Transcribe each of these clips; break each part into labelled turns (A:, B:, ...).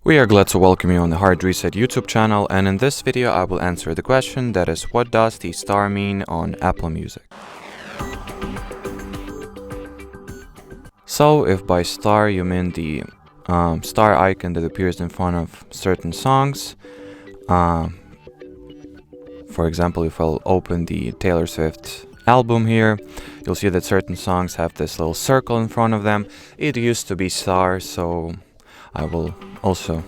A: We are glad to welcome you on the Hard Reset YouTube channel, and in this video I will answer the question that is, what does the star mean on Apple Music? So if by star you mean the star icon that appears in front of certain songs, for example, if I'll open the Taylor Swift album here, you'll see that certain songs have this little circle in front of them. It used to be star, so I will also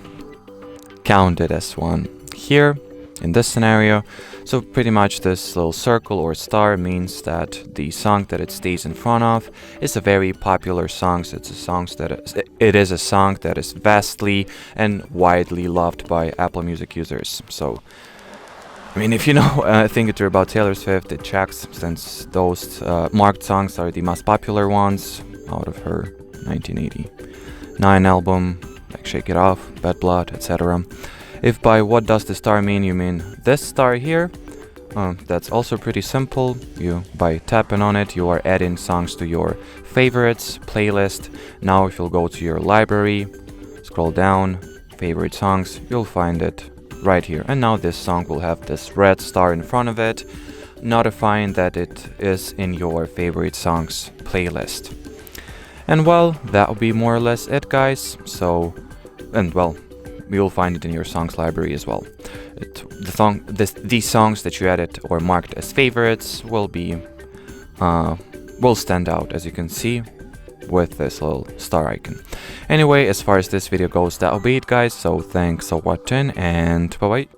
A: count it as one here in this scenario. So pretty much this little circle or star means that the song that it stays in front of is a very popular song. So it is a song that is vastly and widely loved by Apple Music users. So I mean, if you know a thing or two about Taylor Swift, it checks, since those marked songs are the most popular ones out of her 1989 album, like Shake It Off, Bad Blood, etc. If by what does the star mean you mean this star here, that's also pretty simple. By tapping on it, you are adding songs to your favorites playlist. Now if you'll go to your library, scroll down, favorite songs, you'll find it right here. And now this song will have this red star in front of it, notifying that it is in your favorite songs playlist. And well, that'll be more or less it, guys. So, and well, you'll find it in your songs library as well. These songs that you added or marked as favorites will stand out, as you can see, with this little star icon. Anyway, as far as this video goes, that'll be it, guys. So thanks for watching, and bye bye.